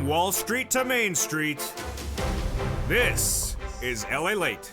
From Wall Street to Main Street, this is LALATE.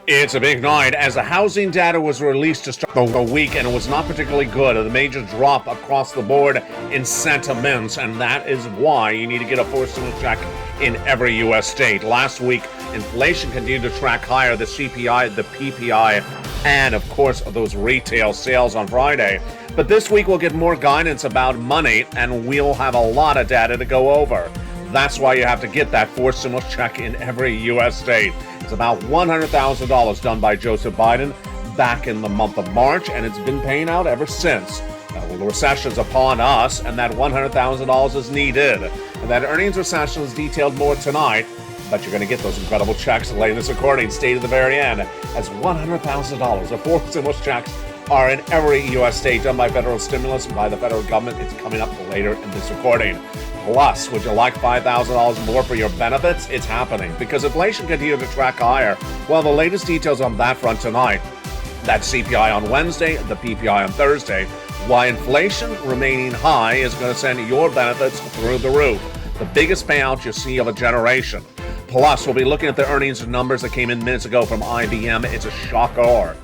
It's a big night as the housing data was released to start the week, and it was not particularly good. A major drop across the board in sentiments, and that is why you need to get a forcible check in every U.S. state. Last week, inflation continued to track higher, the CPI, the PPI, and of course those retail sales on Friday. But this week we'll get more guidance about money, and we'll have a lot of data to go over. That's why you have to get that forced stimulus check in every U.S. state. It's about $100,000 done by Joseph Biden back in the month of March, and it's been paying out ever since. The recession's upon us, and that $100,000 is needed. And that earnings recession is detailed more tonight, but you're going to get those incredible checks. The latest recording, stayed at the very end, as $100,000 of forced stimulus checks are in every U.S. state done by federal stimulus by the federal government. It's coming up later in this recording. Plus, would you like $5,000 more for your benefits? It's happening because inflation continued to track higher. Well, the latest details on that front tonight. That CPI on Wednesday, the PPI on Thursday. Why inflation remaining high is going to send your benefits through the roof. The biggest payout you see of a generation. Plus, we'll be looking at the earnings numbers that came in minutes ago from IBM. It's a shocker.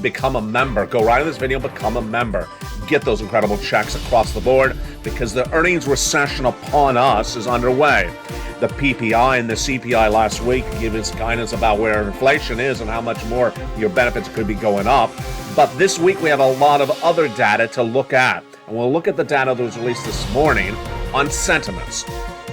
Become a member. Go right in this video, become a member. Get those incredible checks across the board because the earnings recession upon us is underway. The PPI and the CPI last week gave us guidance about where inflation is and how much more your benefits could be going up. But this week we have a lot of other data to look at. And we'll look at the data that was released this morning on sentiments.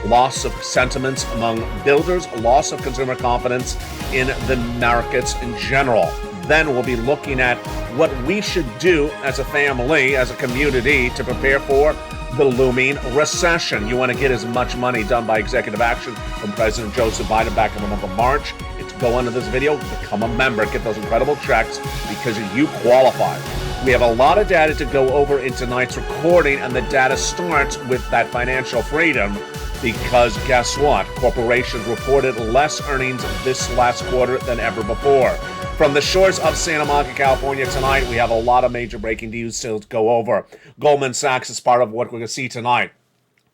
Loss of sentiments among builders, loss of consumer confidence in the markets in general. Then we'll be looking at what we should do as a family, as a community, to prepare for the looming recession. You want to get as much money done by executive action from President Joseph Biden back in the month of March. It's go into this video, become a member, get those incredible checks because you qualify. We have a lot of data to go over in tonight's recording, and the data starts with that financial freedom. Because guess what? Corporations reported less earnings this last quarter than ever before. From the shores of Santa Monica, California tonight, we have a lot of major breaking news to go over. Goldman Sachs is part of what we're going to see tonight.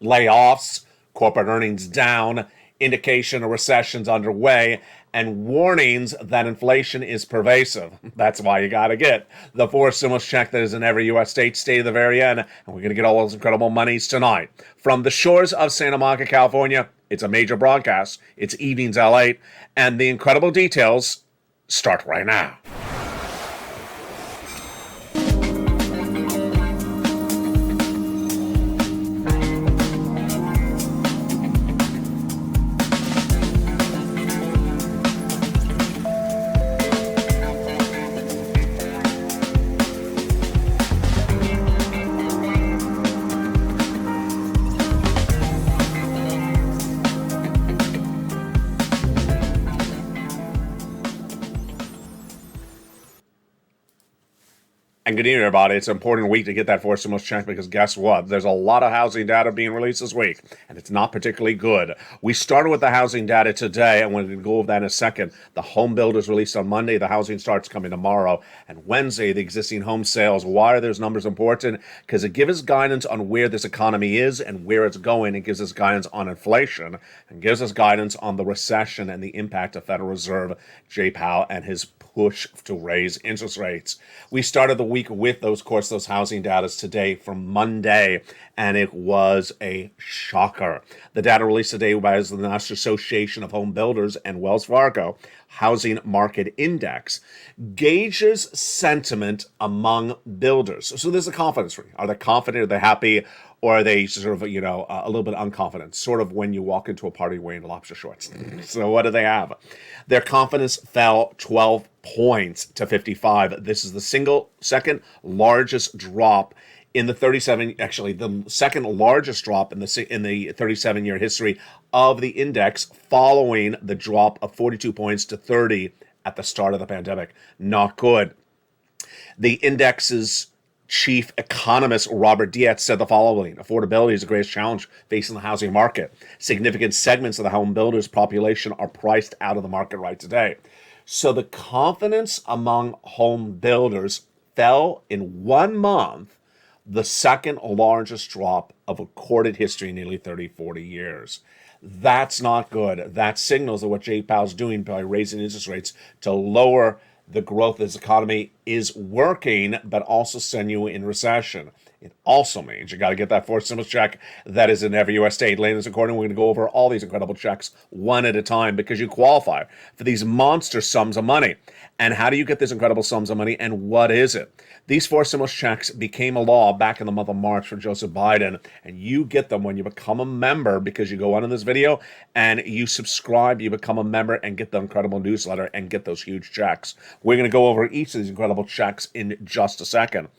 Layoffs, corporate earnings down, indication a recession's underway, and warnings that inflation is pervasive. That's why you got to get the forced stimulus check that is in every U.S. state, stay to the very end, and we're going to get all those incredible monies tonight. From the shores of Santa Monica, California, it's a major broadcast. It's Evenings LA, and the incredible details start right now. And good evening, everybody. It's an important week to get that forced stimulus check because guess what? There's a lot of housing data being released this week, and it's not particularly good. We started with the housing data today, and we're going to go over that in a second. The home builders released on Monday. The housing starts coming tomorrow. And Wednesday, the existing home sales. Why are those numbers important? Because it gives us guidance on where this economy is and where it's going. It gives us guidance on inflation and gives us guidance on the recession and the impact of Federal Reserve Jay Powell and his push to raise interest rates. We started the week with those housing data today from Monday, and it was a shocker. The data released today by the National Association of Home Builders and Wells Fargo Housing Market Index gauges sentiment among builders. So there's a confidence rate. Are they confident? Are they happy? Or are they sort of, a little bit unconfident? Sort of when you walk into a party wearing lobster shorts. So what do they have? Their confidence fell 12 points to 55. This is the second largest drop in the 37, actually the second largest drop in the 37-year history of the index, following the drop of 42 points to 30 at the start of the pandemic. Not good. The index's chief economist Robert Dietz said the following: affordability is the greatest challenge facing the housing market. Significant segments of the home builders population are priced out of the market right today. So the confidence among home builders fell in 1 month The second largest drop of recorded history in nearly 30, 40 years. That's not good. That signals that what Jay Powell's doing by raising interest rates to lower the growth of this economy is working, but also send you in recession. It also means you got to get that fourth stimulus check that is in every U.S. state. Ladies and gentlemen, we're going to go over all these incredible checks one at a time because you qualify for these monster sums of money. And how do you get these incredible sums of money, and what is it? These four stimulus checks became a law back in the month of March for Joseph Biden, and you get them when you become a member because you go on in this video and you subscribe, you become a member and get the incredible newsletter and get those huge checks. We're going to go over each of these incredible checks in just a second.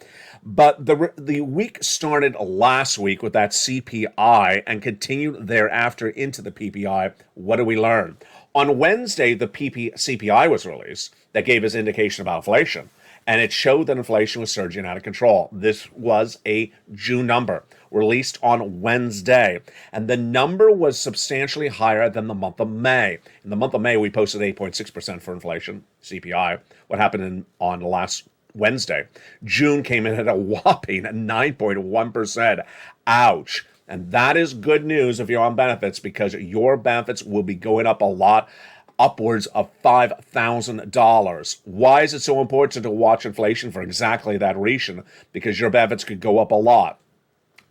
But the week started last week with that CPI and continued thereafter into the PPI. What did we learn? On Wednesday, the CPI was released that gave us indication about inflation, and it showed that inflation was surging out of control. This was a June number released on Wednesday, and the number was substantially higher than the month of May. In the month of May, we posted 8.6% for inflation, CPI. What happened on the last Wednesday? June came in at a whopping 9.1%. Ouch. And that is good news if you're on benefits, because your benefits will be going up a lot, upwards of $5,000. Why is it so important to watch inflation? For exactly that reason, because your benefits could go up a lot.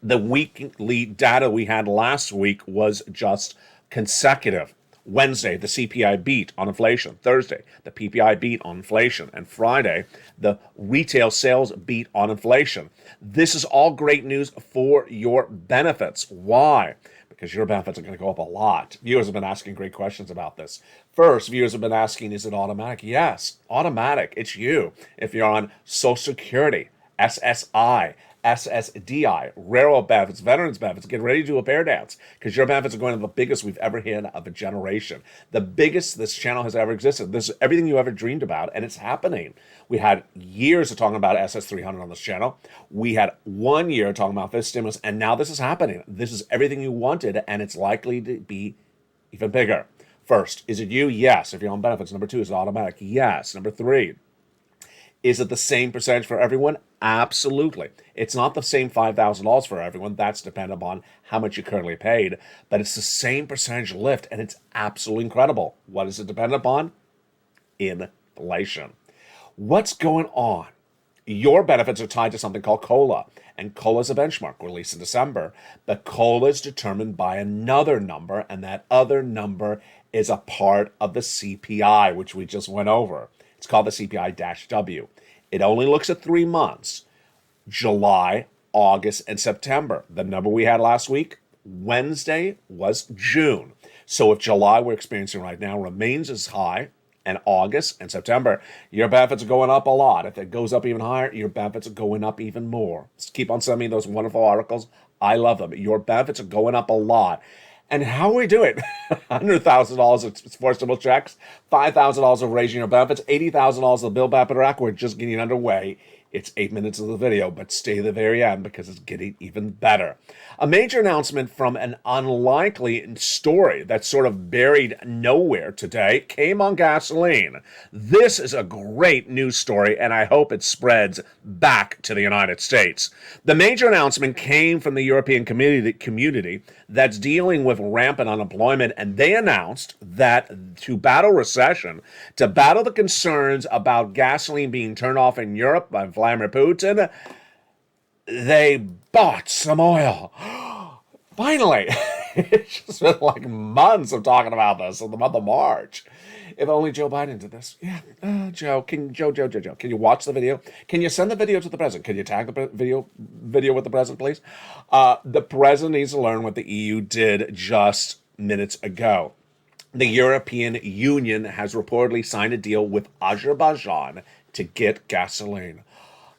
The weekly data we had last week was just consecutive. Wednesday, the CPI beat on inflation. Thursday, the PPI beat on inflation. And Friday, the retail sales beat on inflation. This is all great news for your benefits. Why? Because your benefits are going to go up a lot. Viewers have been asking great questions about this. First, viewers have been asking, is it automatic? Yes, automatic. It's you. If you're on Social Security, SSI, SSDI, railroad benefits, veterans benefits, get ready to do a bear dance because your benefits are going to the biggest we've ever had of a generation. The biggest this channel has ever existed. This is everything you ever dreamed about, and it's happening. We had years of talking about SS300 on this channel. We had 1 year talking about this stimulus, and now this is happening. This is everything you wanted, and it's likely to be even bigger. First, is it you? Yes. If you're on benefits. Number two, is it automatic? Yes. Number three, is it the same percentage for everyone? Absolutely. It's not the same $5,000 for everyone. That's dependent upon how much you currently paid. But it's the same percentage lift, and it's absolutely incredible. What is it dependent upon? Inflation. What's going on? Your benefits are tied to something called COLA, and COLA is a benchmark released in December. But COLA is determined by another number, and that other number is a part of the CPI, which we just went over. It's called the CPI-W. It only looks at 3 months, July, August, and September. The number we had last week, Wednesday, was June. So if July we're experiencing right now remains as high, and August and September, your benefits are going up a lot. If it goes up even higher, your benefits are going up even more. Just keep on sending me those wonderful articles. I love them. Your benefits are going up a lot. And how are we doing? $100,000 of forcible checks, $5,000 of raising your benefits, $80,000 of Bill Bappert. We're just getting underway. It's 8 minutes of the video, but stay to the very end because it's getting even better. A major announcement from an unlikely story that's sort of buried nowhere today came on gasoline. This is a great news story, and I hope it spreads back to the United States. The major announcement came from the European community that's dealing with rampant unemployment, and they announced that to battle recession, to battle the concerns about gasoline being turned off in Europe by Vladimir Putin, they bought some oil. Finally. It's just been like months of talking about this in the month of March. If only Joe Biden did this. Yeah, Joe, can you watch the video? Can you send the video to the president? Can you tag the video with the president, please? The president needs to learn what the EU did just minutes ago. The European Union has reportedly signed a deal with Azerbaijan to get gasoline.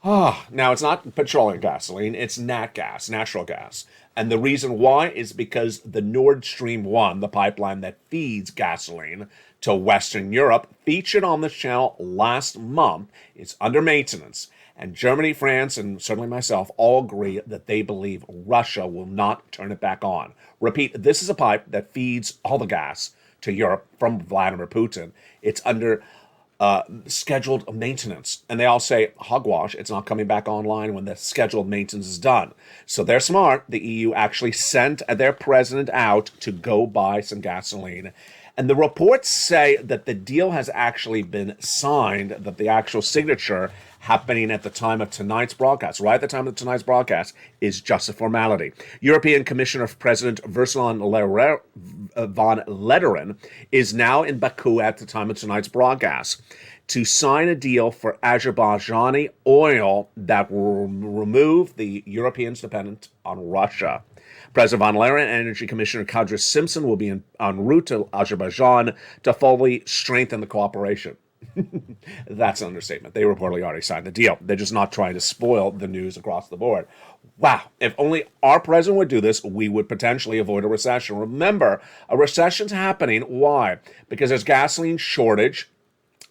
Now, it's not petroleum gasoline, it's nat gas, natural gas. And the reason why is because the Nord Stream 1, the pipeline that feeds gasoline to Western Europe, featured on this channel last month, is under maintenance. And Germany, France, and certainly myself all agree that they believe Russia will not turn it back on. Repeat, this is a pipe that feeds all the gas to Europe from Vladimir Putin. It's under scheduled maintenance. And they all say, hogwash, it's not coming back online when the scheduled maintenance is done. So they're smart. The EU actually sent their president out to go buy some gasoline. And the reports say that the deal has actually been signed, that the actual signature happening at the time of tonight's broadcast, right at the time of tonight's broadcast, is just a formality. European Commissioner President Ursula von Letteren is now in Baku at the time of tonight's broadcast to sign a deal for Azerbaijani oil that will remove the Europeans' dependence on Russia. President von Leyen and Energy Commissioner Kadri Simpson will be en route to Azerbaijan to fully strengthen the cooperation. That's an understatement. They reportedly already signed the deal. They're just not trying to spoil the news across the board. Wow, if only our president would do this, we would potentially avoid a recession. Remember, a recession's happening. Why? Because there's gasoline shortage.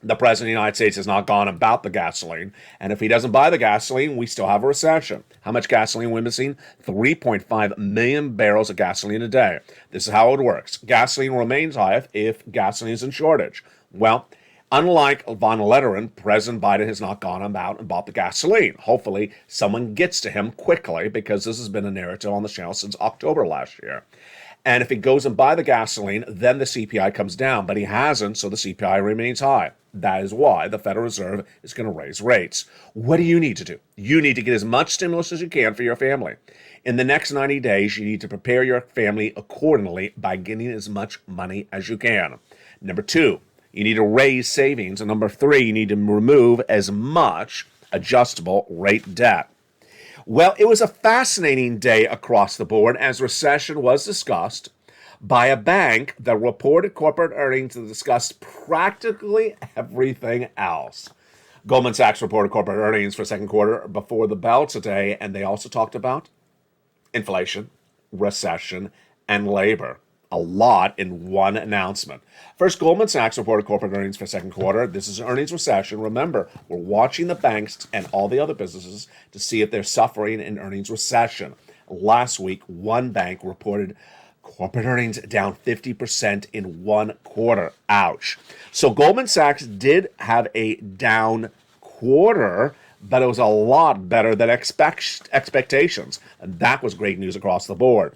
The president of the United States has not gone about the gasoline. And if he doesn't buy the gasoline, we still have a recession. How much gasoline we're missing? 3.5 million barrels of gasoline a day. This is how it works. Gasoline remains high if gasoline is in shortage. Well, unlike von Letteren, President Biden has not gone about and bought the gasoline. Hopefully, someone gets to him quickly because this has been a narrative on the channel since October last year. And if he goes and buy the gasoline, then the CPI comes down. But he hasn't, so the CPI remains high. That is why the Federal Reserve is going to raise rates. What do you need to do? You need to get as much stimulus as you can for your family. In the next 90 days, you need to prepare your family accordingly by getting as much money as you can. Number 2, you need to raise savings. And number 3, you need to remove as much adjustable rate debt. Well, it was a fascinating day across the board as recession was discussed by a bank that reported corporate earnings that discussed practically everything else. Goldman Sachs reported corporate earnings for second quarter before the bell today, and they also talked about inflation, recession, and labor. A lot in one announcement. First, Goldman Sachs reported corporate earnings for second quarter. This is earnings recession. Remember, we're watching the banks and all the other businesses to see if they're suffering in earnings recession. Last week, one bank reported corporate earnings down 50% in one quarter. Ouch. So Goldman Sachs did have a down quarter, but it was a lot better than expectations. And that was great news across the board.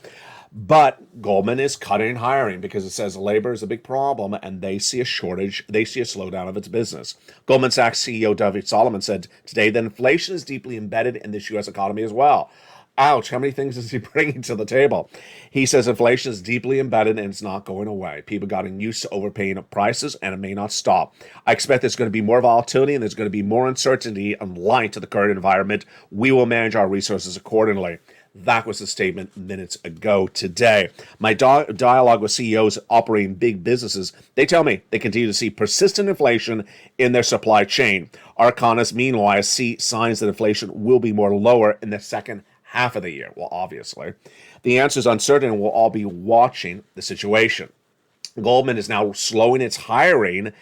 But Goldman is cutting hiring because it says labor is a big problem and they see a shortage, they see a slowdown of its business. Goldman Sachs CEO David Solomon said today that inflation is deeply embedded in this U.S. economy as well. Ouch, how many things is he bringing to the table? He says inflation is deeply embedded and it's not going away. People gotten used to overpaying prices and it may not stop. I expect there's going to be more volatility and there's going to be more uncertainty in light of the current environment. We will manage our resources accordingly. That was the statement minutes ago today. My dialogue with CEOs operating big businesses, they tell me they continue to see persistent inflation in their supply chain. Our economists, meanwhile, see signs that inflation will be more lower in the second half of the year. Well, obviously. The answer is uncertain and we'll all be watching the situation. Goldman is now slowing its hiring,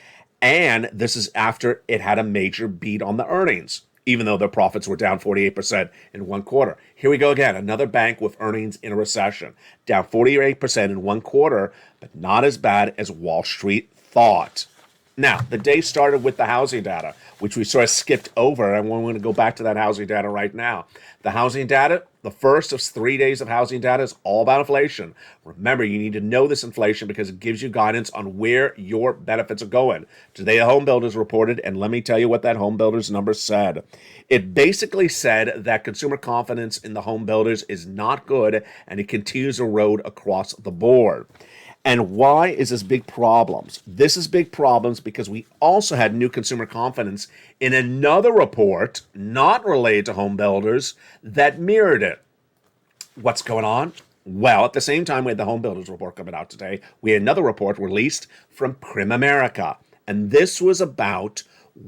and this is after it had a major beat on the earnings, even though their profits were down 48% in one quarter. Here we go again, another bank with earnings in a recession, down 48% in one quarter, but not as bad as Wall Street thought. Now, the day started with the housing data, which we sort of skipped over, and we're going to go back to that housing data right now. The housing data, the first of 3 days of housing data, is all about inflation. Remember, you need to know this inflation because it gives you guidance on where your benefits are going. Today, the home builders reported, and let me tell you what that home builders number said. It basically said that consumer confidence in the home builders is not good, and it continues to erode across the board. And why is this big problems? This is big problems because we also had new consumer confidence in another report, not related to home builders, that mirrored it. What's going on? Well, at the same time we had the home builders report coming out today, we had another report released from Prim America. And this was about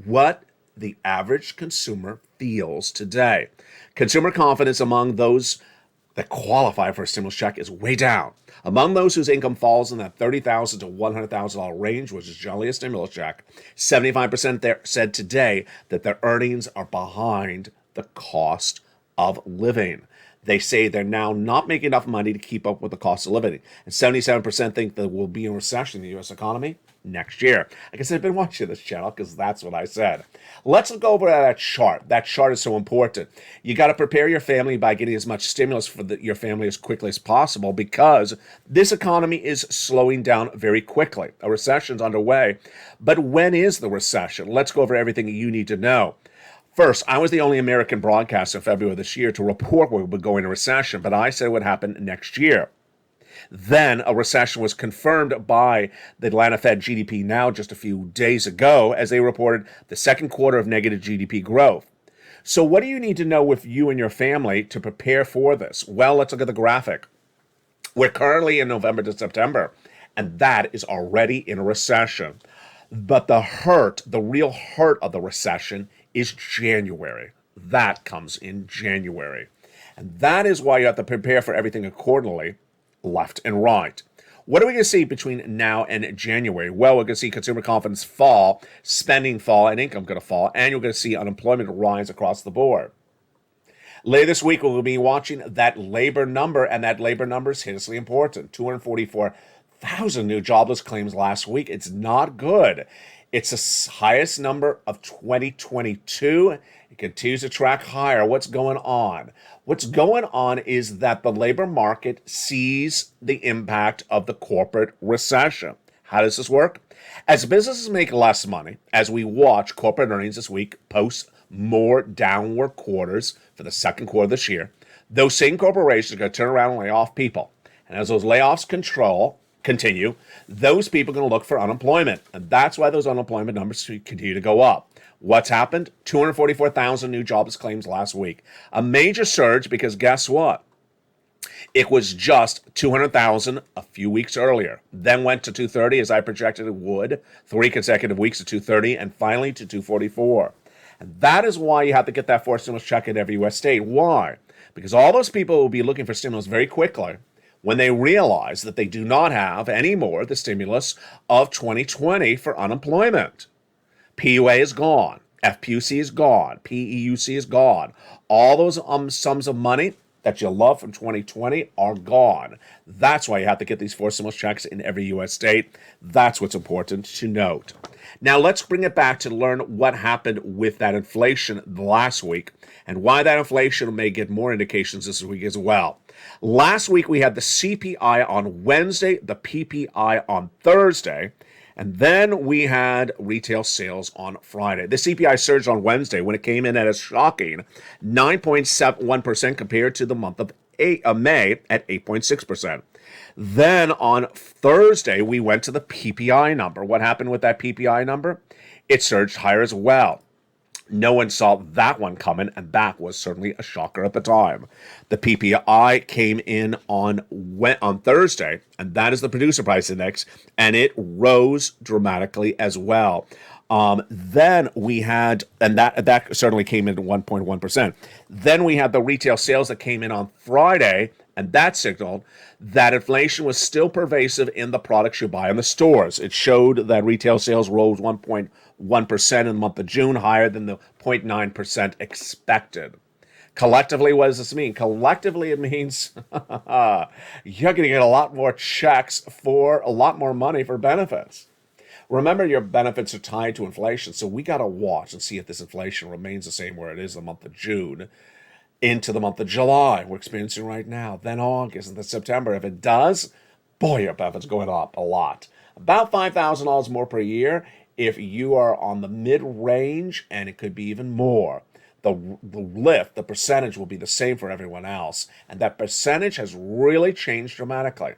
what the average consumer feels today. Consumer confidence among those that qualify for a stimulus check is way down. Among those whose income falls in that $30,000 to $100,000 range, which is generally a stimulus check, 75% there said today that their earnings are behind the cost of living. They say they're now not making enough money to keep up with the cost of living. And 77% think that we'll be in recession in the U.S. economy next year. I guess I've been watching this channel because that's what I said. Let's go over that chart. That chart is so important. You got to prepare your family by getting as much stimulus for your family as quickly as possible, because this economy is slowing down very quickly. A recession's underway. But when is the recession? Let's go over everything you need to know. First, I was the only American broadcaster in February of this year to report we would go into recession, but I said it would happen next year. Then a recession was confirmed by the Atlanta Fed GDP Now just a few days ago, as they reported the second quarter of negative GDP growth. So what do you need to know with you and your family to prepare for this? Well, let's look at the graphic. We're currently in November to September, and that is already in a recession. But the real hurt of the recession is January. That comes in January. And that is why you have to prepare for everything accordingly, left and right. What are we going to see between now and January? Well, we're going to see consumer confidence fall, spending fall, and income going to fall, and you're going to see unemployment rise across the board. Later this week, we'll be watching that labor number, and that labor number is hideously important. 244,000 new jobless claims last week. It's not good. It's the highest number of 2022. It continues to track higher. What's going on? What's going on is that the labor market sees the impact of the corporate recession. How does this work? As businesses make less money, as we watch corporate earnings this week post more downward quarters for the second quarter of this year, those same corporations are going to turn around and lay off people. And as those layoffs continue, those people are going to look for unemployment. And that's why those unemployment numbers continue to go up. What's happened? 244,000 new jobless claims last week. A major surge because guess what? It was just 200,000 a few weeks earlier. Then went to 230 as I projected it would. 3 consecutive weeks to 230 and finally to 244. And that is why you have to get that forced stimulus check in every U.S. state. Why? Because all those people will be looking for stimulus very quickly when they realize that they do not have anymore the stimulus of 2020 for unemployment. PUA is gone. FPUC is gone. PEUC is gone. All those sums of money that you love from 2020 are gone. That's why you have to get these forced stimulus checks in every U.S. state. That's what's important to note. Now let's bring it back to learn what happened with that inflation last week and why that inflation may get more indications this week as well. Last week we had the CPI on Wednesday, the PPI on Thursday, and then we had retail sales on Friday. The CPI surged on Wednesday when it came in at a shocking 9.71% compared to the month of May at 8.6%. Then on Thursday, we went to the PPI number. What happened with that PPI number? It surged higher as well. No one saw that one coming, and that was certainly a shocker at the time. The PPI came in on Thursday, and that is the producer price index, and it rose dramatically as well. Then we had, and that certainly came in at 1.1%. Then we had the retail sales that came in on Friday, and that signaled that inflation was still pervasive in the products you buy in the stores. It showed that retail sales rose 1.1% in the month of June, higher than the 0.9% expected. Collectively, what does this mean? Collectively, it means you're going to get a lot more checks for a lot more money for benefits. Remember, your benefits are tied to inflation, so we got to watch and see if this inflation remains the same where it is in the month of June into the month of July we're experiencing right now, then August, and then September. If it does, boy, your benefits going up a lot. About $5,000 more per year if you are on the mid-range, and it could be even more. The lift, the percentage will be the same for everyone else, and that percentage has really changed dramatically.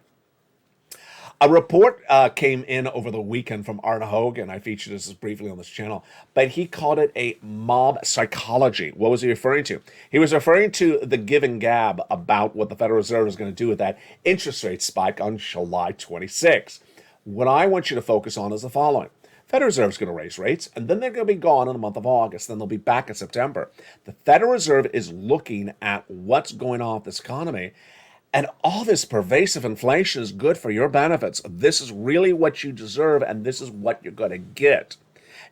A report came in over the weekend from Art Hogan. I featured this briefly on this channel, but he called it a mob psychology. What was he referring to? He was referring to the give and gab about what the Federal Reserve is going to do with that interest rate spike on July 26. What I want you to focus on is the following. Federal Reserve is going to raise rates, and then they're going to be gone in the month of August. Then they'll be back in September. The Federal Reserve is looking at what's going on with this economy, and all this pervasive inflation is good for your benefits. This is really what you deserve, and this is what you're going to get.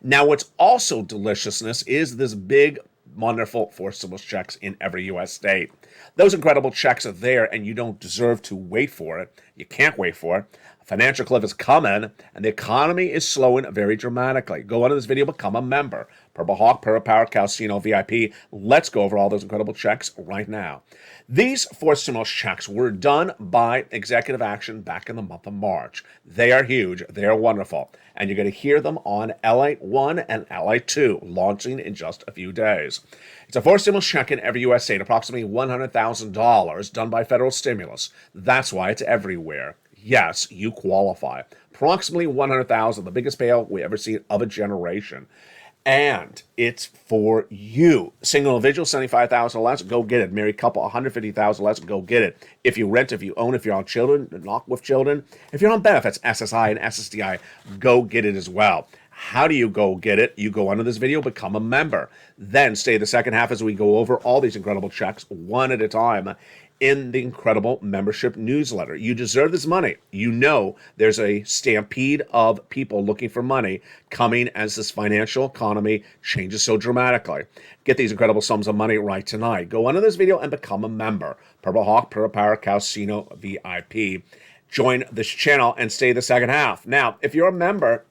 Now, what's also deliciousness is this big wonderful forced stimulus checks in every U.S. state. Those incredible checks are there, and you don't deserve to wait for it. You can't wait for it. A financial cliff is coming, and the economy is slowing very dramatically. Go onto this video, become a member. Purple Hawk, Purple Power, Calcino, VIP. Let's go over all those incredible checks right now. These forced stimulus checks were done by executive action back in the month of March. They are huge. They are wonderful. And you're going to hear them on LATE 1 and LATE 2, launching in just a few days. It's a forced stimulus check in every U.S. state, approximately $100,000 done by federal stimulus. That's why it's everywhere. Yes, you qualify. Approximately $100,000, the biggest payout we ever seen of a generation. And it's for you. Single individual, $75,000 or less, go get it. Married couple, $150,000 less, go get it. If you rent, if you own, if you're on children, not with children, if you're on benefits, SSI and SSDI, go get it as well. How do you go get it? You go under this video, become a member. Then stay the second half as we go over all these incredible checks one at a time in the incredible membership newsletter. You deserve this money. You know there's a stampede of people looking for money coming as this financial economy changes so dramatically. Get these incredible sums of money right tonight. Go under this video and become a member. Purple Hawk, Purple Power, Calcino, VIP. Join this channel and stay the second half. Now, if you're a member,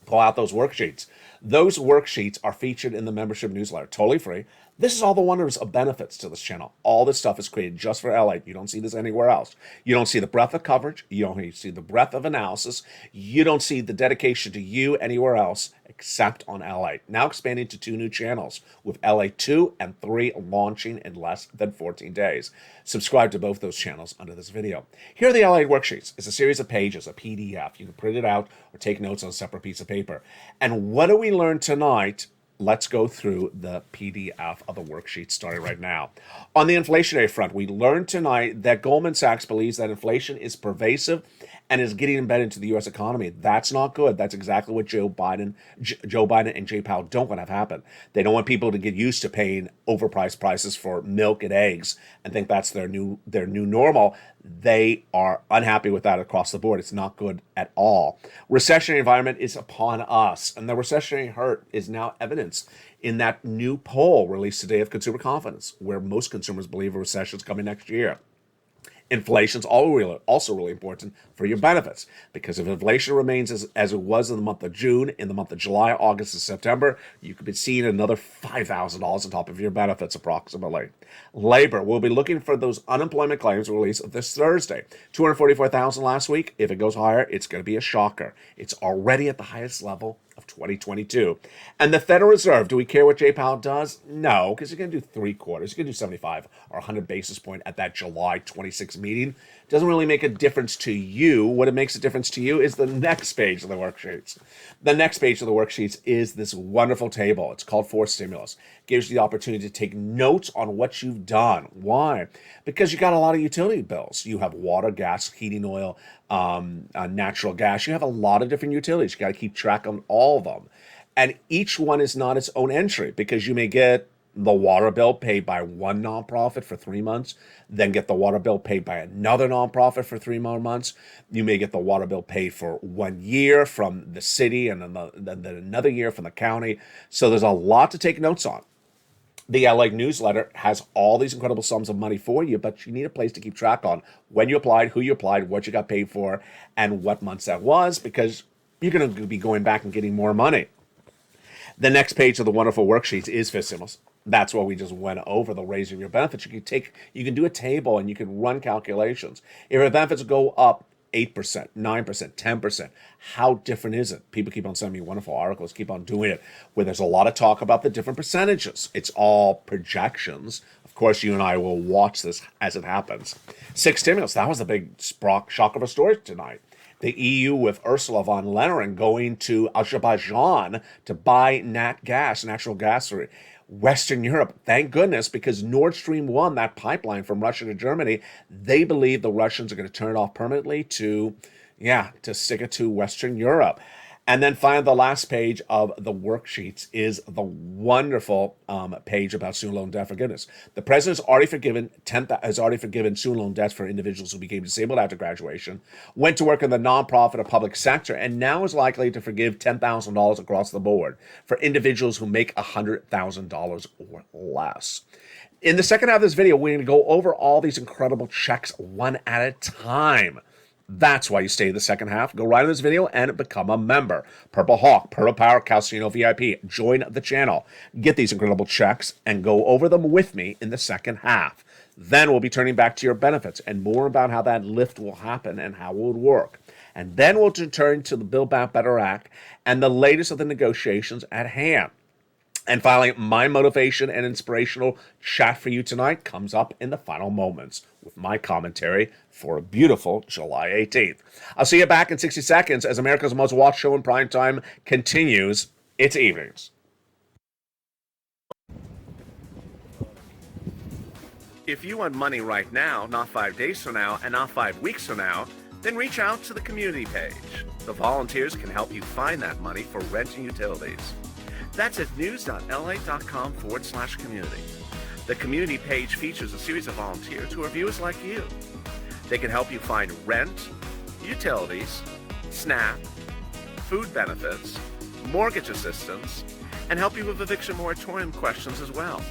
pull out those worksheets. Those worksheets are featured in the membership newsletter, totally free. This is all the wonders of benefits to this channel. All this stuff is created just for LA. You don't see this anywhere else. You don't see the breadth of coverage. You don't see the breadth of analysis. You don't see the dedication to you anywhere else except on LA. Now expanding to 2 new channels with LA 2 and 3 launching in less than 14 days. Subscribe to both those channels under this video. Here are the LA worksheets. It's a series of pages, a PDF. You can print it out or take notes on a separate piece of paper. And what do we learn tonight? Let's go through the PDF of the worksheet starting right now. On the inflationary front, we learned tonight that Goldman Sachs believes that inflation is pervasive and is getting embedded into the U.S. economy. That's not good. That's exactly what Joe Biden and Jay Powell don't want to have happen. They don't want people to get used to paying overpriced prices for milk and eggs and think that's their new normal. They are unhappy with that across the board. It's not good at all. Recessionary environment is upon us, and the recessionary hurt is now evidenced in that new poll released today of consumer confidence, where most consumers believe a recession is coming next year. Inflation's also really important for your benefits, because if inflation remains as it was in the month of June, in the month of July, August, and September, you could be seeing another $5,000 on top of your benefits approximately. Labor, we'll be looking for those unemployment claims released this Thursday. 244,000 last week. If it goes higher, it's going to be a shocker. It's already at the highest level of 2022. And the Federal Reserve, do we care what Jay Powell does? No, because you're going to do 3 quarters. You're going to do 75 or 100 basis point at that July 26 meeting. Doesn't really make a difference to you. What it makes a difference to you is the next page of the worksheets. The next page of the worksheets is this wonderful table. It's called Forced Stimulus. Gives you the opportunity to take notes on what you've done. Why? Because you got a lot of utility bills. You have water, gas, heating oil, natural gas. You have a lot of different utilities. You got to keep track on all of them. And each one is not its own entry, because you may get the water bill paid by one nonprofit for 3 months, then get the water bill paid by another nonprofit for 3 more months. You may get the water bill paid for 1 year from the city, and then another year from the county. So there's a lot to take notes on. The LA newsletter has all these incredible sums of money for you, but you need a place to keep track on when you applied, who you applied, what you got paid for, and what months that was, because you're going to be going back and getting more money. The next page of the wonderful worksheets is Fifth Stimulus. That's what we just went over, the raise of your benefits. You can do a table and you can run calculations. If your benefits go up 8%, 9%, 10%, how different is it? People keep on sending me wonderful articles, keep on doing it, where there's a lot of talk about the different percentages. It's all projections. Of course, you and I will watch this as it happens. Sixth stimulus, that was the big shock of a story tonight. The EU with Ursula von der Leyen going to Azerbaijan to buy natural gas for Western Europe. Thank goodness, because Nord Stream 1, that pipeline from Russia to Germany, they believe the Russians are going to turn it off permanently to stick it to Western Europe. And then finally, the last page of the worksheets is the wonderful page about student loan debt forgiveness. The president has already forgiven student loan debts for individuals who became disabled after graduation, went to work in the nonprofit or public sector, and now is likely to forgive $10,000 across the board for individuals who make $100,000 or less. In the second half of this video, we're going to go over all these incredible checks one at a time. That's why you stay in the second half. Go right in this video and become a member. Purple Hawk, Purple Power, Calcino VIP. Join the channel. Get these incredible checks and go over them with me in the second half. Then we'll be turning back to your benefits and more about how that lift will happen and how it would work. And then we'll return to the Build Back Better Act and the latest of the negotiations at hand. And finally, my motivation and inspirational chat for you tonight comes up in the final moments with my commentary for a beautiful July 18th. I'll see you back in 60 seconds as America's most watched show in primetime continues its evenings. If you want money right now, not 5 days from now, and not 5 weeks from now, then reach out to the community page. The volunteers can help you find that money for rent and utilities. That's at news.la.com/community. The community page features a series of volunteers who are viewers like you. They can help you find rent, utilities, SNAP, food benefits, mortgage assistance, and help you with eviction moratorium questions as well.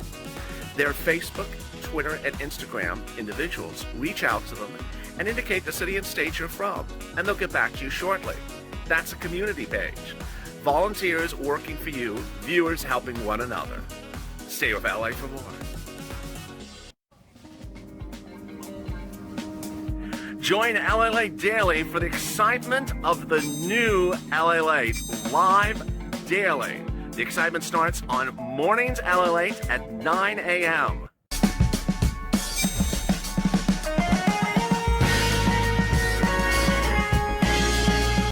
Their Facebook, Twitter, and Instagram individuals reach out to them and indicate the city and state you're from, and they'll get back to you shortly. That's a community page. Volunteers working for you, viewers helping one another. Stay with LA for more. Join LALATE Daily for the excitement of the new LALATE live daily. The excitement starts on mornings LALATE at 9 a.m.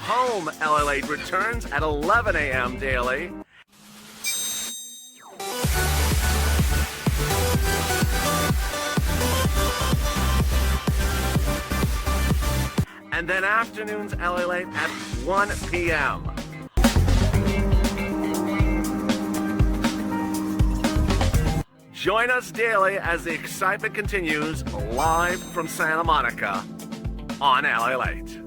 Home LALATE returns at 11 a.m. daily. And then afternoons LALATE at 1 p.m. Join us daily as the excitement continues live from Santa Monica on LALATE.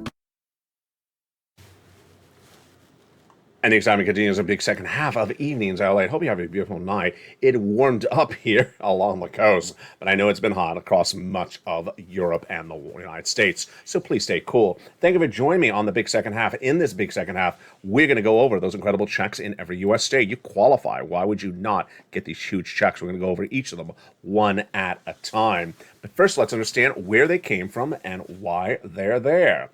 And the excitement continues a big second half of evenings, LA. I hope you have a beautiful night. It warmed up here along the coast, but I know it's been hot across much of Europe and the United States. So please stay cool. Thank you for joining me on the big second half. In this big second half, we're going to go over those incredible checks in every U.S. state. You qualify. Why would you not get these huge checks? We're going to go over each of them one at a time. But first, let's understand where they came from and why they're there.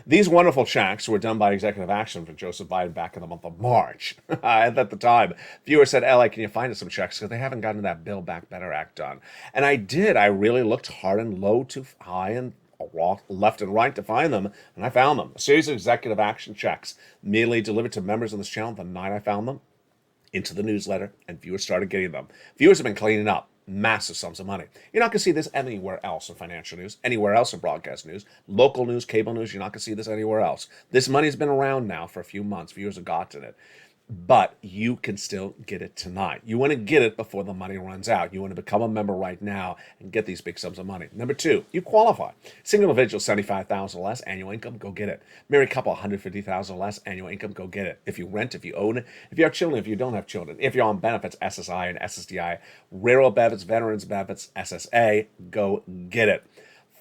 These wonderful checks were done by executive action for Joseph Biden back in the month of March. And at the time, viewers said, LA, can you find us some checks? Because they haven't gotten that Build Back Better Act done. And I did. I really looked hard and low to high and left and right to find them, and I found them. A series of executive action checks immediately delivered to members of this channel the night I found them into the newsletter, and viewers started getting them. Viewers have been cleaning up massive sums of money. You're not going to see this anywhere else in financial news, anywhere else in broadcast news, local news, cable news. You're not going to see this anywhere else. This money's been around now for a few months. Viewers have gotten it. But you can still get it tonight. You want to get it before the money runs out. You want to become a member right now and get these big sums of money. Number two, you qualify. Single individual, $75,000 or less annual income, go get it. Married couple, $150,000 or less annual income, go get it. If you rent, if you own it, if you have children, if you don't have children, if you're on benefits, SSI and SSDI, railroad benefits, veterans benefits, SSA, go get it.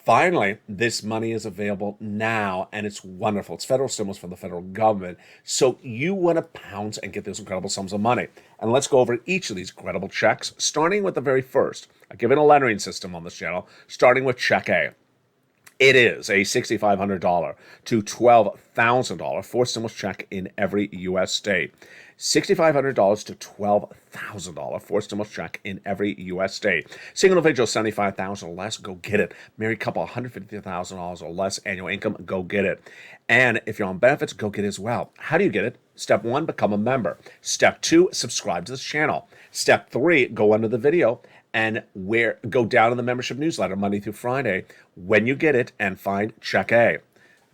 Finally, this money is available now, and it's wonderful. It's federal stimulus from the federal government, so you want to pounce and get those incredible sums of money. And let's go over each of these incredible checks, starting with the very first. I've given a lettering system on this channel, starting with Check A. It is a $6,500 to $12,000 forced stimulus check in every U.S. state. $6,500 to $12,000 forced stimulus check in every U.S. state. Single individual, $75,000 or less, go get it. Married couple, $150,000 or less annual income, go get it. And if you're on benefits, go get it as well. How do you get it? Step 1, become a member. Step 2, subscribe to this channel. Step 3, go under the video and go down to the membership newsletter Monday through Friday when you get it and find Check A.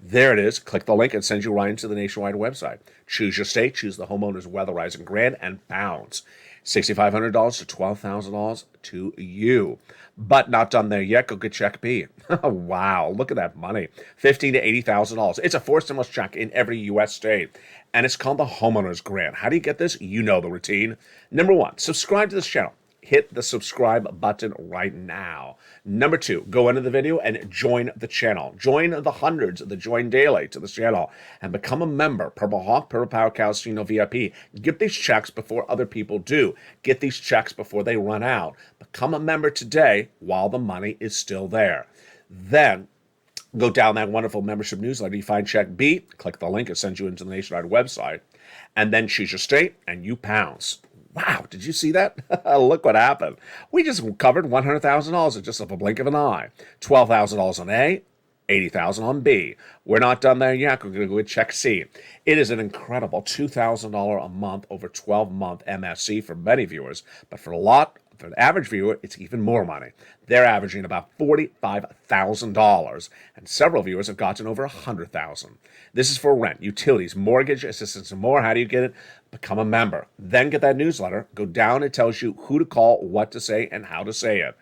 There it is. Click the link and send you right into the nationwide website. Choose your state, choose the homeowner's weatherizing grant, and pounds. $6,500 to $12,000 to you. But not done there yet. Go get check B. Wow, look at that money. $15,000 to $80,000. It's a four stimulus check in every U.S. state. And it's called the homeowner's grant. How do you get this? You know the routine. Number one, subscribe to this channel. Hit the subscribe button right now. Number two, go into the video and join the channel. Join the hundreds that join daily to this channel and become a member. Purple Hawk, Purple Power Calcino VIP. Get these checks before other people do. Get these checks before they run out. Become a member today while the money is still there. Then go down that wonderful membership newsletter. You find check B, click the link, it sends you into the nationwide website, and then choose your state and you pounce. Wow, did you see that? Look what happened. We just covered $100,000 in just a blink of an eye. $12,000 on A, $80,000 on B. We're not done there yet. We're going to go with check C. It is an incredible $2,000 a month over 12-month MSC for many viewers, but for the average viewer, it's even more money. They're averaging about $45,000, and several viewers have gotten over $100,000. This is for rent, utilities, mortgage assistance, and more. How do you get it? Become a member. Then get that newsletter. Go down. It tells you who to call, what to say, and how to say it.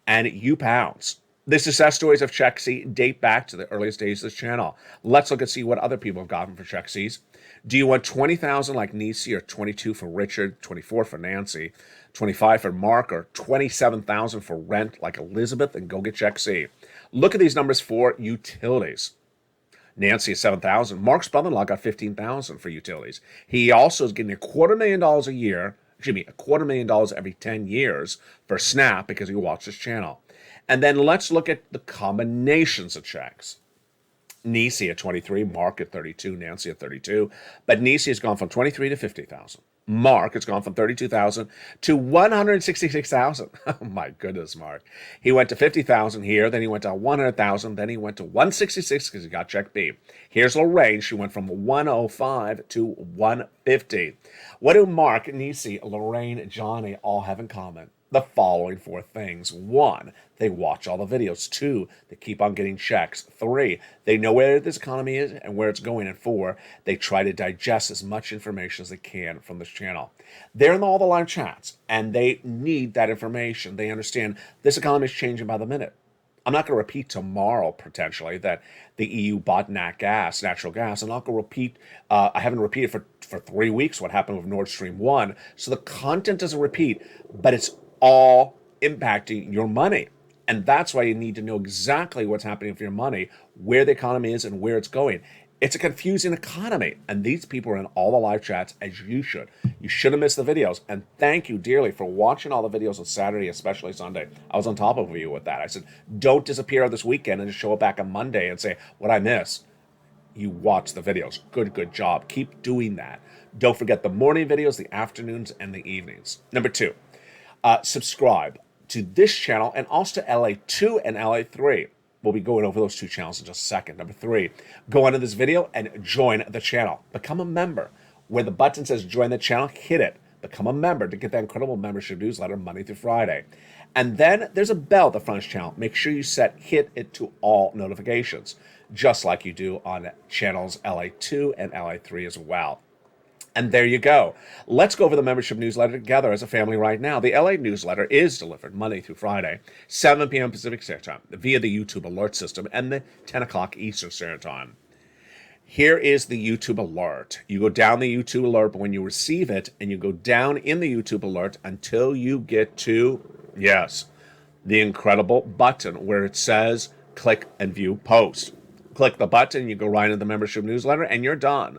And you pounce. The success stories of Check C date back to the earliest days of this channel. Let's look and see what other people have gotten for Check Cs. Do you want 20,000 like Nisi, or 22 for Richard, 24 for Nancy, 25 for Mark, or 27,000 for rent like Elizabeth? And go get Check C. Look at these numbers for utilities. Nancy is 7,000. Mark's brother-in-law got 15,000 for utilities. He also is getting $250,000 a year. $250,000 every 10 years for SNAP because he watched this channel. And then let's look at the combinations of checks. Nisi at 23, Mark at 32, Nancy at 32. But Nisi has gone from 23 to 50,000. Mark has gone from 32,000 to 166,000. Oh my goodness, Mark. He went to 50,000 here, then he went to 100,000, then he went to 166 because he got check B. Here's Lorraine. She went from 105 to 150. What do Mark, Nisi, Lorraine, Johnny all have in common? The following four things. 1, they watch all the videos. 2, they keep on getting checks. 3, they know where this economy is and where it's going. And 4, they try to digest as much information as they can from this channel. They're in all the live chats, and they need that information. They understand this economy is changing by the minute. I'm not going to repeat tomorrow, potentially, that the EU bought natural gas. I'm not going to repeat, I haven't repeated for 3 weeks what happened with Nord Stream 1. So the content doesn't repeat, but it's all impacting your money. And that's why you need to know exactly what's happening with your money, where the economy is and where it's going. It's a confusing economy, and these people are in all the live chats, as you should. You shouldn't miss the videos, and thank you dearly for watching all the videos on Saturday, especially Sunday. I was on top of you with that. I said, don't disappear this weekend and just show up back on Monday and say, what I miss. You watch the videos. Good job. Keep doing that. Don't forget the morning videos, the afternoons, and the evenings. Number 2. Subscribe to this channel and also to LA2 and LA3. We'll be going over those two channels in just a second. Number 3, go under this video and join the channel. Become a member. Where the button says join the channel, hit it. Become a member to get that incredible membership newsletter Monday through Friday. And then there's a bell at the front of the channel. Make sure you hit it to all notifications, just like you do on channels LA2 and LA3 as well. And there you go. Let's go over the membership newsletter together as a family right now. The LA newsletter is delivered Monday through Friday, 7 p.m. Pacific Standard Time, via the YouTube alert system and the 10 o'clock Eastern Standard Time. Here is the YouTube alert. You go down the YouTube alert, but when you receive it, and you go down in the YouTube alert until you get to, yes, the incredible button where it says click and view post. Click the button, you go right into the membership newsletter, and you're done.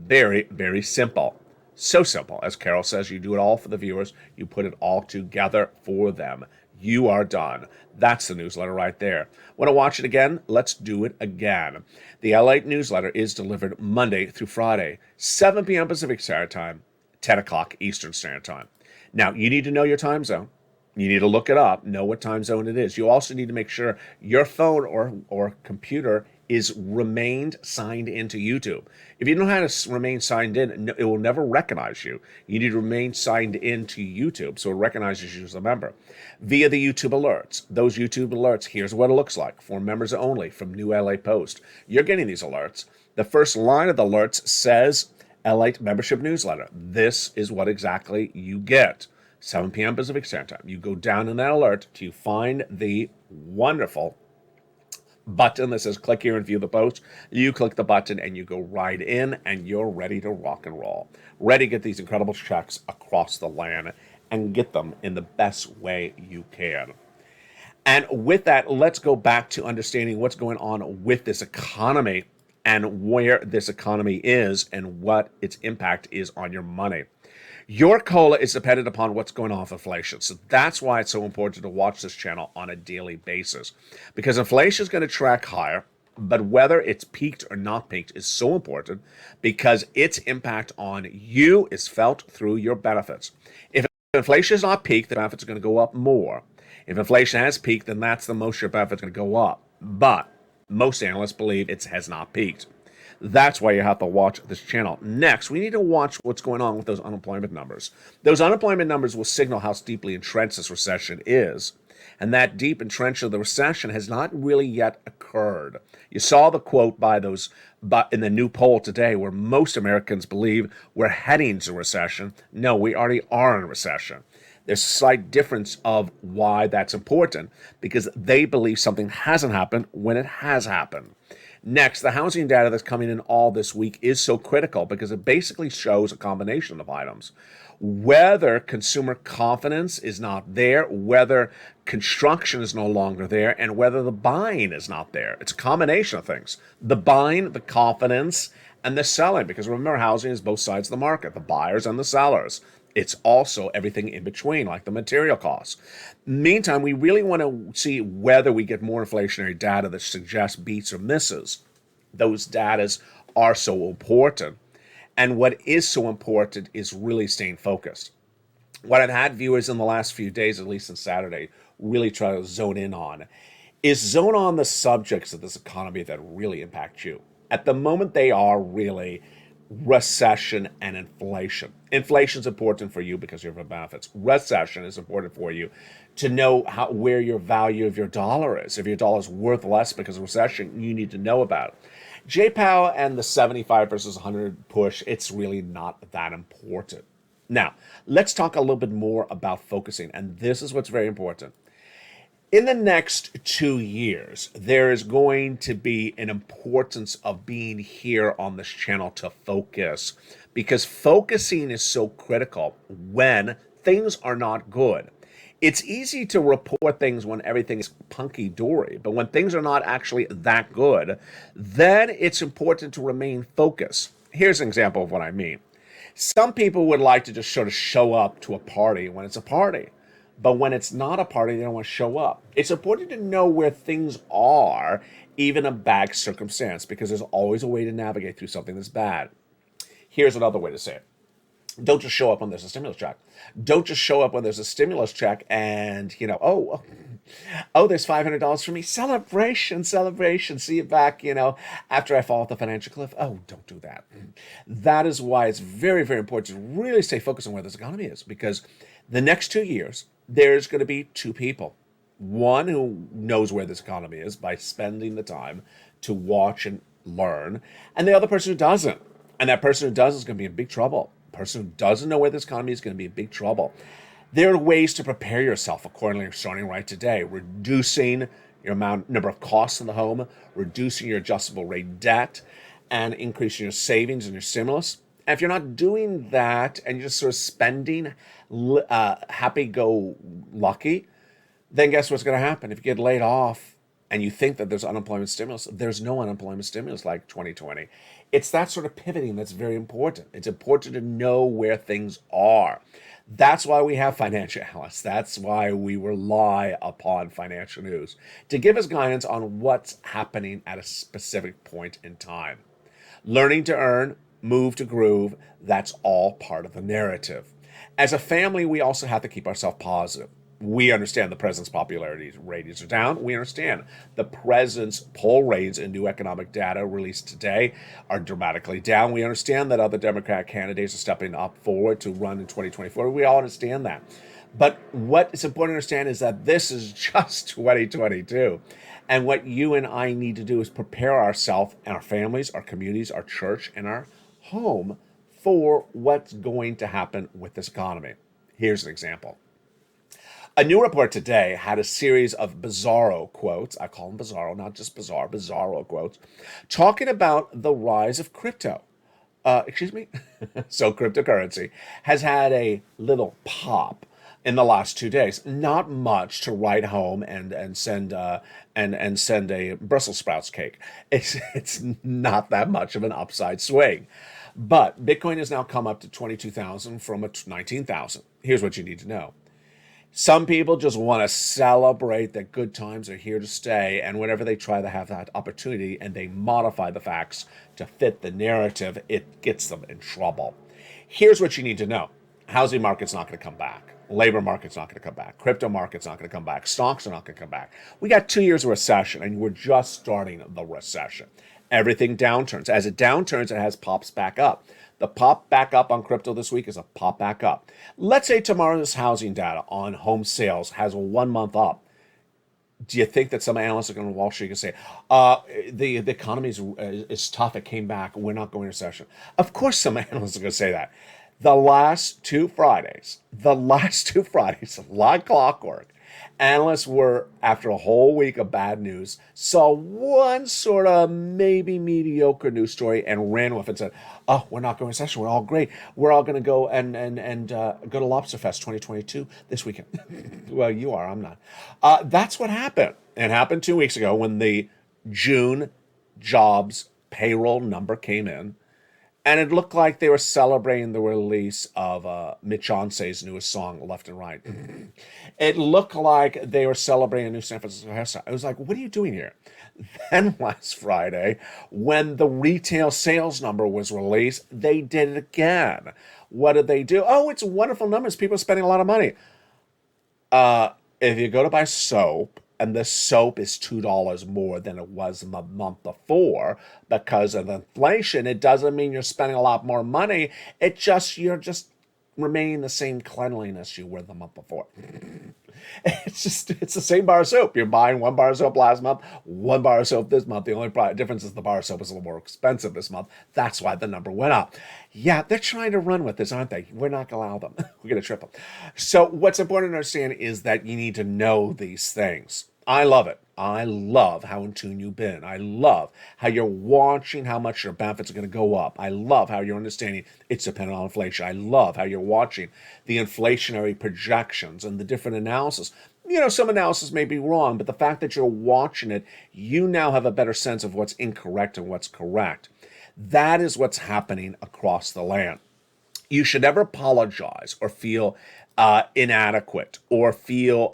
Very, very simple. So simple. As Carol says, you do it all for the viewers. You put it all together for them. You are done. That's the newsletter right there. Want to watch it again? Let's do it again. The LALATE newsletter is delivered Monday through Friday, 7 p.m. Pacific Standard Time, 10 o'clock Eastern Standard Time. Now, you need to know your time zone. You need to look it up, know what time zone it is. You also need to make sure your phone or computer is remained signed into YouTube. If you don't know how to remain signed in, it will never recognize you. You need to remain signed into YouTube so it recognizes you as a member. Via the YouTube alerts. Those YouTube alerts, here's what it looks like. For members only, from New LA Post. You're getting these alerts. The first line of the alerts says LATE membership newsletter. This is what exactly you get. 7 p.m. Pacific Standard Time. You go down in that alert to find the wonderful button that says click here and view the post. You click the button and you go right in and you're ready to rock and roll. Ready to get these incredible checks across the land and get them in the best way you can. And with that, let's go back to understanding what's going on with this economy and where this economy is and what its impact is on your money. Your COLA is dependent upon what's going on with inflation. So that's why it's so important to watch this channel on a daily basis. Because inflation is going to track higher, but whether it's peaked or not peaked is so important because its impact on you is felt through your benefits. If inflation is not peaked, the benefits are going to go up more. If inflation has peaked, then that's the most your benefits are going to go up. But most analysts believe it has not peaked. That's why you have to watch this channel. Next, we need to watch what's going on with those unemployment numbers. Those unemployment numbers will signal how deeply entrenched this recession is. And that deep entrenchment of the recession has not really yet occurred. You saw the quote in the new poll today where most Americans believe we're heading to recession. No, we already are in a recession. There's a slight difference of why that's important because they believe something hasn't happened when it has happened. Next, the housing data that's coming in all this week is so critical because it basically shows a combination of items. Whether consumer confidence is not there, whether construction is no longer there, and whether the buying is not there. It's a combination of things. The buying, the confidence, and the selling. Because remember, housing is both sides of the market, the buyers and the sellers. It's also everything in between, like the material costs. Meantime, we really want to see whether we get more inflationary data that suggests beats or misses. Those data are so important. And what is so important is really staying focused. What I've had viewers in the last few days, at least on Saturday, really try to zone in on is zone on the subjects of this economy that really impact you. At the moment, they are really recession and inflation. Inflation is important for you because of your benefits. Recession is important for you to know where your value of your dollar is. If your dollar is worth less because of recession, you need to know about it. J. Powell and the 75 versus 100 push, it's really not that important. Now, let's talk a little bit more about focusing, and this is what's very important. In the next 2 years, there is going to be an importance of being here on this channel to focus because focusing is so critical when things are not good. It's easy to report things when everything is punky-dory, but when things are not actually that good, then it's important to remain focused. Here's an example of what I mean. Some people would like to just sort of show up to a party when it's a party. But when it's not a party, they don't want to show up. It's important to know where things are, even a bad circumstance, because there's always a way to navigate through something that's bad. Here's another way to say it. Don't just show up when there's a stimulus check. Don't just show up when there's a stimulus check and, oh, there's $500 for me. Celebration. See you back, after I fall off the financial cliff. Oh, don't do that. That is why it's very, very important to really stay focused on where this economy is, because the next 2 years, there's going to be two people. One who knows where this economy is by spending the time to watch and learn, and the other person who doesn't. And that person who does is going to be in big trouble. The person who doesn't know where this economy is going to be in big trouble. There are ways to prepare yourself accordingly starting right today. Reducing your number of costs in the home, reducing your adjustable rate debt, and increasing your savings and your stimulus. And if you're not doing that and you're just sort of spending happy-go-lucky, then guess what's going to happen? If you get laid off and you think that there's unemployment stimulus, there's no unemployment stimulus like 2020. It's that sort of pivoting that's very important. It's important to know where things are. That's why we have financial analysts. That's why we rely upon financial news to give us guidance on what's happening at a specific point in time. Learning to earn, move to groove, that's all part of the narrative. As a family, we also have to keep ourselves positive. We understand the president's popularity ratings are down. We understand the president's poll ratings and new economic data released today are dramatically down. We understand that other Democratic candidates are stepping up forward to run in 2024. We all understand that. But what is important to understand is that this is just 2022. And what you and I need to do is prepare ourselves and our families, our communities, our church, and our home for what's going to happen with this economy. Here's an example. A new report today had a series of bizarro quotes. I call them bizarro, not just bizarre, bizarro quotes, talking about the rise of crypto. So cryptocurrency has had a little pop in the last 2 days. Not much to write home and send a Brussels sprouts cake. It's not that much of an upside swing. But Bitcoin has now come up to 22,000 from 19,000. Here's what you need to know. Some people just want to celebrate that good times are here to stay, and whenever they try to have that opportunity and they modify the facts to fit the narrative, it gets them in trouble. Here's what you need to know. Housing market's not going to come back. Labor market's not going to come back. Crypto market's not going to come back. Stocks are not going to come back. We got 2 years of recession, and we're just starting the recession. Everything downturns. As it downturns, it has pops back up. The pop back up on crypto this week is a pop back up. Let's say tomorrow's housing data on home sales has a 1 month up. Do you think that some analysts are going to Wall Street and say, the economy is tough, it came back, we're not going to recession? Of course some analysts are going to say that. The last two Fridays, like clockwork, analysts were, after a whole week of bad news, saw one sort of maybe mediocre news story and ran with it and said, oh, we're not going to recession, we're all great. We're all going to go and go to Lobster Fest 2022 this weekend. Well, you are, I'm not. That's what happened. It happened 2 weeks ago when the June jobs payroll number came in. And it looked like they were celebrating the release of Beyoncé's newest song, Left and Right. It looked like they were celebrating a new San Francisco hairstyle. I was like, what are you doing here? Then last Friday, when the retail sales number was released, they did it again. What did they do? Oh, it's wonderful numbers. People are spending a lot of money. If you go to buy soap, and the soap is $2 more than it was the month before because of inflation, it doesn't mean you're spending a lot more money. You're just remaining the same cleanliness you were the month before. It's the same bar of soap. You're buying 1 bar of soap last month, 1 bar of soap this month. The only difference is the bar of soap is a little more expensive this month. That's why the number went up. Yeah, they're trying to run with this, aren't they? We're not going to allow them. We're going to trip them. So what's important to understand is that you need to know these things. I love it. I love how in tune you've been. I love how you're watching how much your benefits are going to go up. I love how you're understanding it's dependent on inflation. I love how you're watching the inflationary projections and the different analysis. You know, some analysis may be wrong, but the fact that you're watching it, you now have a better sense of what's incorrect and what's correct. That is what's happening across the land. You should never apologize or feel inadequate or feel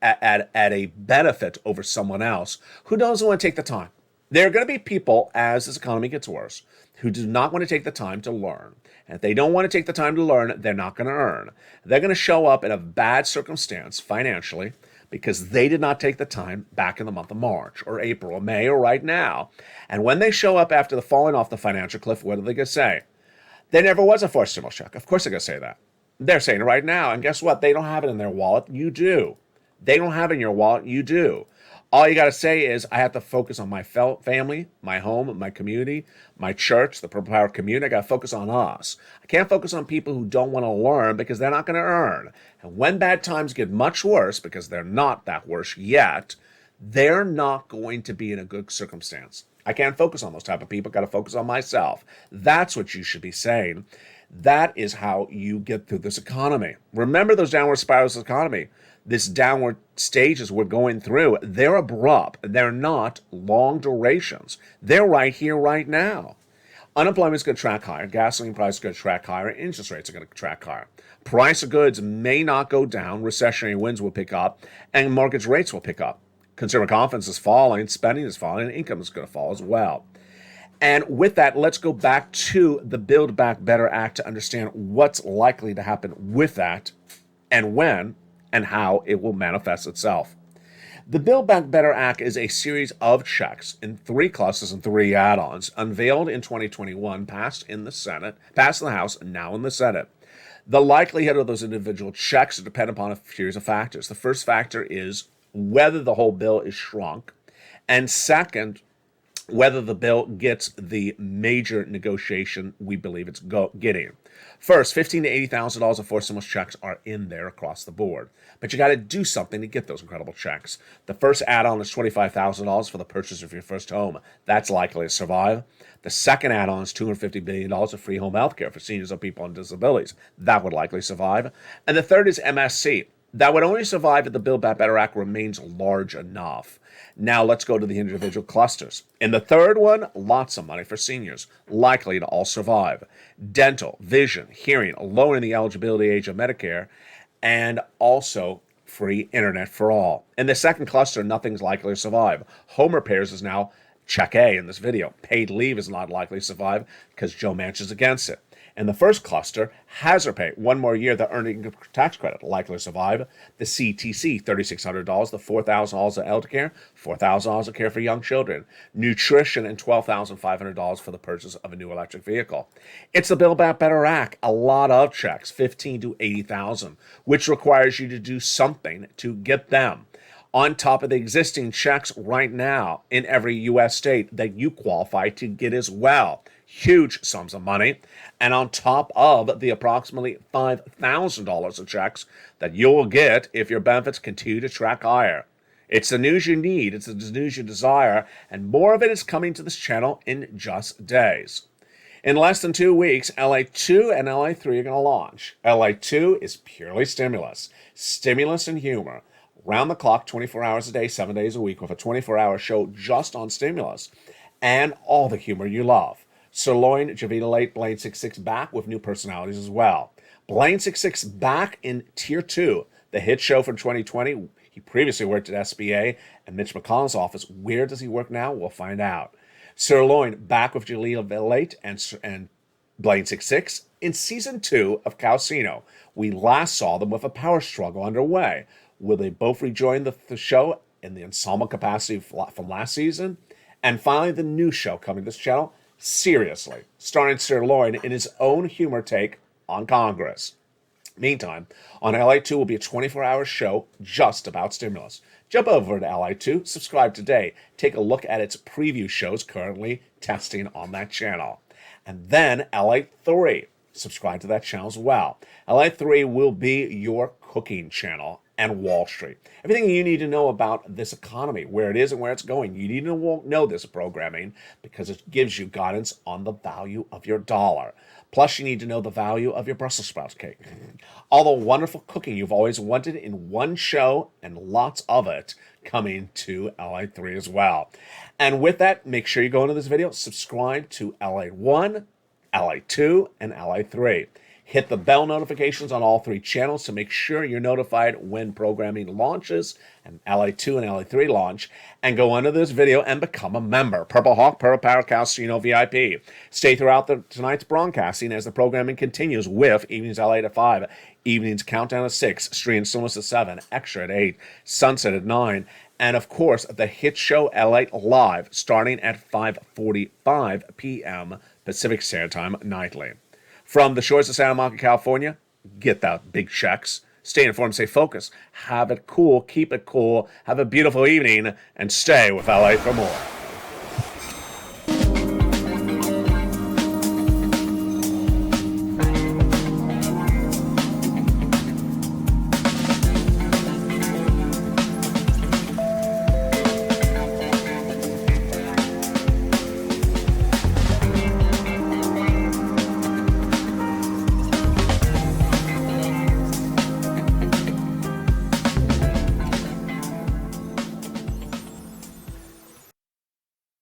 at a benefit over someone else who doesn't want to take the time. There are going to be people, as this economy gets worse, who do not want to take the time to learn. And if they don't want to take the time to learn, they're not going to earn. They're going to show up in a bad circumstance financially because they did not take the time back in the month of March or April or May or right now. And when they show up after the falling off the financial cliff, what are they going to say? There never was a forced stimulus check. Of course they're going to say that. They're saying it right now. And guess what? They don't have it in their wallet. You do. They don't have it in your wallet. You do. All you got to say is, I have to focus on my family, my home, my community, my church, the Power community. I got to focus on us. I can't focus on people who don't want to learn because they're not going to earn. And when bad times get much worse, because they're not that worse yet, they're not going to be in a good circumstance. I can't focus on those type of people. Got to focus on myself. That's what you should be saying. That is how you get through this economy. Remember those downward spirals of the economy. This downward stages we're going through, they're abrupt. They're not long durations. They're right here, right now. Unemployment's going to track higher. Gasoline price is going to track higher. Interest rates are going to track higher. Price of goods may not go down. Recessionary winds will pick up. And mortgage rates will pick up. Consumer confidence is falling. Spending is falling. And income is going to fall as well. And with that, let's go back to the Build Back Better Act to understand what's likely to happen with that and when and how it will manifest itself. The Build Back Better Act is a series of checks in 3 clusters and 3 add-ons, unveiled in 2021, passed in the House, and now in the Senate. The likelihood of those individual checks depend upon a series of factors. The first factor is whether the whole bill is shrunk, and second, whether the bill gets the major negotiation we believe it's getting. First, $15,000 to $80,000 of forced stimulus checks are in there across the board. But you got to do something to get those incredible checks. The first add-on is $25,000 for the purchase of your first home. That's likely to survive. The second add-on is $250 billion of free home health care for seniors and people on disabilities. That would likely survive. And the third is MSC. That would only survive if the Build Back Better Act remains large enough. Now let's go to the individual clusters. In the third one, lots of money for seniors, likely to all survive. Dental, vision, hearing, lowering the eligibility age of Medicare, and also free internet for all. In the second cluster, nothing's likely to survive. Home repairs is now check A in this video. Paid leave is not likely to survive because Joe Manchin's against it. In the first cluster, hazard pay, 1 more year, the earning tax credit, likely to survive. The CTC, $3,600, the $4,000 of elder care, $4,000 of care for young children. Nutrition, and $12,500 for the purchase of a new electric vehicle. It's the Build Back Better Act, a lot of checks, $15,000 to $80,000, which requires you to do something to get them. On top of the existing checks right now in every U.S. state that you qualify to get as well. Huge sums of money. And on top of the approximately $5,000 of checks that you'll get if your benefits continue to track higher. It's the news you need, it's the news you desire, and more of it is coming to this channel in just days. In less than 2 weeks, LA2 and LA3 are going to launch. LA2 is purely stimulus and humor. Round the clock, 24 hours a day, 7 days a week, with a 24-hour show just on stimulus and all the humor you love. Sirloin, Javita Late, Blaine 66 back with new personalities as well. Blaine 66 back in Tier 2, the hit show from 2020. He previously worked at SBA and Mitch McConnell's office. Where does he work now? We'll find out. Sirloin back with Jalila Late and Blaine 66 in Season 2 of Calcino. We last saw them with a power struggle underway. Will they both rejoin the show in the ensemble capacity from last season? And finally, the new show coming to this channel, Seriously, starring Sirloin in his own humor take on Congress. Meantime, on LA2 will be a 24-hour show just about stimulus. Jump over to LA2, subscribe today, take a look at its preview shows currently testing on that channel. And then LA3, subscribe to that channel as well. LA3 will be your cooking channel and Wall Street. Everything you need to know about this economy, where it is and where it's going. You need to know this programming because it gives you guidance on the value of your dollar. Plus, you need to know the value of your Brussels sprouts cake. All the wonderful cooking you've always wanted in one show, and lots of it coming to LA3 as well. And with that, make sure you go into this video, subscribe to LA1, LA2, and LA3. Hit the bell notifications on all 3 channels to make sure you're notified when programming launches and LA2 and LA3 launch. And go under this video and become a member. Purple Hawk, Purple Power Casino VIP. Stay throughout tonight's broadcasting as the programming continues with Evenings LA at 5, Evenings Countdown at 6, Stream Stillness at 7, Extra at 8, Sunset at 9, and of course the hit show LA Live starting at 5:45 p.m. Pacific Standard Time nightly. From the shores of Santa Monica, California, get that big checks. Stay informed, stay focused. Have it cool, keep it cool. Have a beautiful evening, and stay with LA for more.